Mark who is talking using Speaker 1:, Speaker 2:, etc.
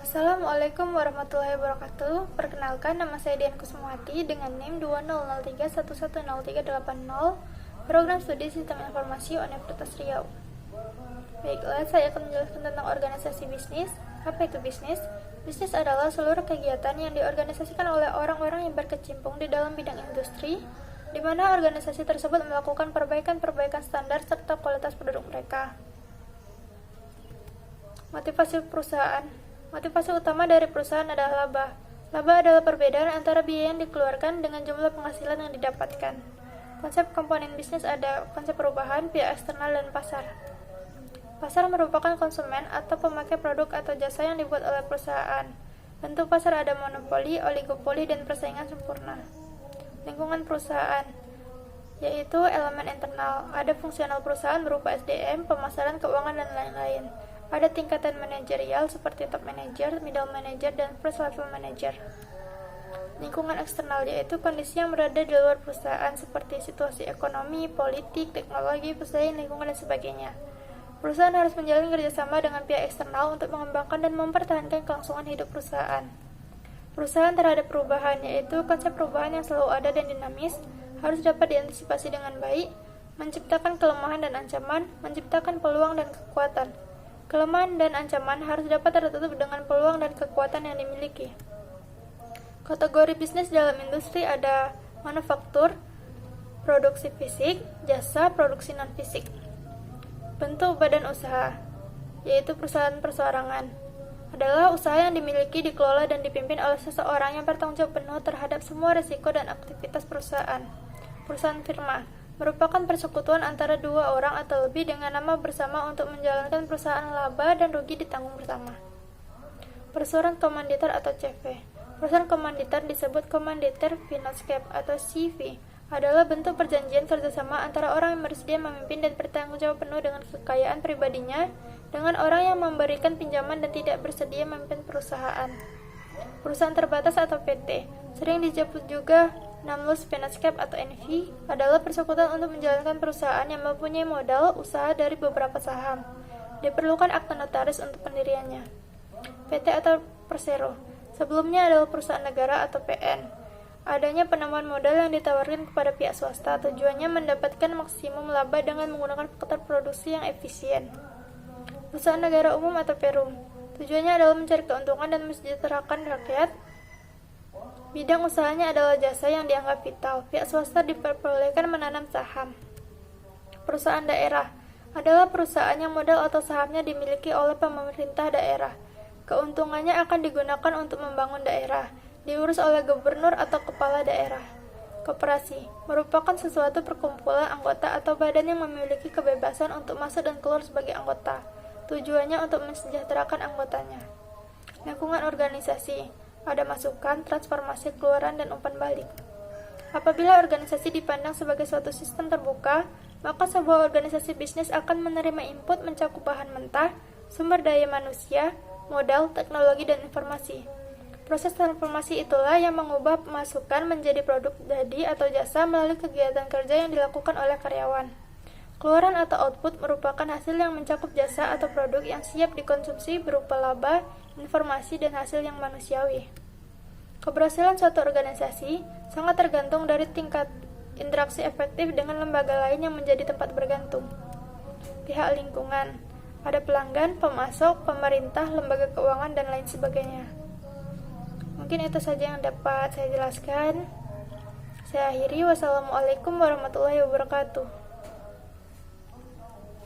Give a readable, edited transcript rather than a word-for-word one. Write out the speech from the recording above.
Speaker 1: Assalamualaikum warahmatullahi wabarakatuh. Perkenalkan, nama saya Dian Kusumawati dengan NIM 2003110380, Program Studi Sistem Informasi Universitas Riau. Baiklah, saya akan menjelaskan tentang organisasi bisnis. Apa itu bisnis? Bisnis adalah seluruh kegiatan yang diorganisasikan oleh orang-orang yang berkecimpung di dalam bidang industri, di mana organisasi tersebut melakukan perbaikan-perbaikan standar serta kualitas produk mereka. Motivasi perusahaan. Motivasi utama dari perusahaan adalah laba. Laba adalah perbedaan antara biaya yang dikeluarkan dengan jumlah penghasilan yang didapatkan. Konsep komponen bisnis ada konsep perubahan, pihak eksternal, dan pasar. Pasar merupakan konsumen atau pemakai produk atau jasa yang dibuat oleh perusahaan. Bentuk pasar ada monopoli, oligopoli, dan persaingan sempurna. Lingkungan perusahaan, yaitu elemen internal. Ada fungsional perusahaan berupa SDM, pemasaran, keuangan, dan lain-lain. Ada tingkatan manajerial seperti top manager, middle manager, dan first level manager. Lingkungan eksternal yaitu kondisi yang berada di luar perusahaan seperti situasi ekonomi, politik, teknologi, pesaing, lingkungan, dan sebagainya. Perusahaan harus menjalin kerjasama dengan pihak eksternal untuk mengembangkan dan mempertahankan kelangsungan hidup perusahaan. Perusahaan terhadap perubahan, yaitu konsep perubahan yang selalu ada dan dinamis, harus dapat diantisipasi dengan baik, menciptakan kelemahan dan ancaman, menciptakan peluang dan kekuatan. Kelemahan dan ancaman harus dapat tertutup dengan peluang dan kekuatan yang dimiliki. Kategori bisnis dalam industri ada manufaktur, produksi fisik, jasa, produksi non-fisik. Bentuk badan usaha, yaitu perusahaan perseorangan, adalah usaha yang dimiliki, dikelola, dan dipimpin oleh seseorang yang bertanggung jawab penuh terhadap semua risiko dan aktivitas perusahaan. Perusahaan firma merupakan persekutuan antara dua orang atau lebih dengan nama bersama untuk menjalankan perusahaan laba dan rugi ditanggung bersama. Perusahaan komanditer atau CV. Perusahaan komanditer disebut Commandeer Financial atau CV, adalah bentuk perjanjian kerjasama antara orang yang bersedia memimpin dan bertanggung jawab penuh dengan kekayaan pribadinya dengan orang yang memberikan pinjaman dan tidak bersedia memimpin perusahaan. Perusahaan terbatas atau PT, sering disebut juga Non-Life Financial atau NV, adalah persekutuan untuk menjalankan perusahaan yang mempunyai modal usaha dari beberapa saham. Diperlukan akta notaris untuk pendiriannya. PT atau Persero, sebelumnya adalah perusahaan negara atau PN. Adanya penamaan modal yang ditawarkan kepada pihak swasta, tujuannya mendapatkan maksimum laba dengan menggunakan faktor produksi yang efisien. Perusahaan negara umum atau Perum, tujuannya adalah mencari keuntungan dan mensejahterakan rakyat. Bidang usahanya adalah jasa yang dianggap vital. Pihak swasta diperbolehkan menanam saham. Perusahaan daerah adalah perusahaan yang modal atau sahamnya dimiliki oleh pemerintah daerah. Keuntungannya akan digunakan untuk membangun daerah, diurus oleh gubernur atau kepala daerah. Koperasi merupakan sesuatu perkumpulan anggota atau badan yang memiliki kebebasan untuk masuk dan keluar sebagai anggota. Tujuannya untuk mensejahterakan anggotanya. Lingkungan organisasi, ada masukan, transformasi, keluaran, dan umpan balik. Apabila organisasi dipandang sebagai suatu sistem terbuka, maka sebuah organisasi bisnis akan menerima input mencakup bahan mentah, sumber daya manusia, modal, teknologi, dan informasi. Proses transformasi itulah yang mengubah masukan menjadi produk jadi atau jasa melalui kegiatan kerja yang dilakukan oleh karyawan. Keluaran atau output merupakan hasil yang mencakup jasa atau produk yang siap dikonsumsi berupa laba, informasi, dan hasil yang manusiawi. Keberhasilan suatu organisasi sangat tergantung dari tingkat interaksi efektif dengan lembaga lain yang menjadi tempat bergantung. Pihak lingkungan, ada pelanggan, pemasok, pemerintah, lembaga keuangan, dan lain sebagainya. Mungkin itu saja yang dapat saya jelaskan. Saya akhiri. Wassalamualaikum warahmatullahi wabarakatuh.